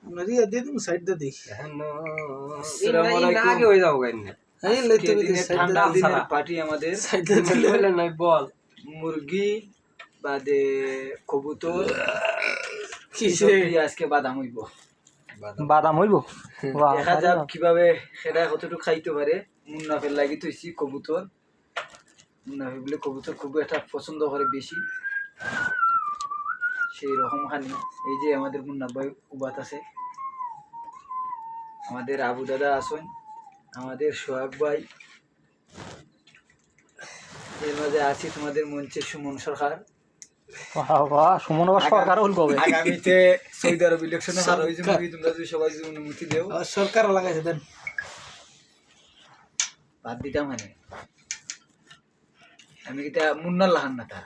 আমরা দিয়ে দিন সাইড দে দেখি আসসালামু আলাইকুম আগে হয়ে যাও গাইন এই লইতে ঠান্ডা দিনের পার্টি আমাদের সাইড দে বলে নাই বল মুরগি বাদে কবুতর কিসে আজকে বাদাম হইব বাদাম হইব দেখা যাক কিভাবে সেটা কতটুকু খাইতে পারে মুন্নাফের লাগি তুইছি কবুতর মুন্নাফে বলে কবুতর খুব একটা পছন্দ করে বেশি সেই রকম খানি এই যে আমাদের মুন্না ভাই উবাত আছে আমাদের আবু দাদা আসেন আমাদের সোহাগ ভাই এর মাঝে আছি তোমাদের মঞ্চে সুমন সরকার সুমন সরকার হল কবে আগামীতে সৌদি আরব ইলেকশনে হার হয়ে যাবে তোমরা যদি সবাই যদি অনুমতি দেও সরকার লাগাইছে দেন বাদ দিতাম মানে আমি এটা মুন্নার লাহান না তা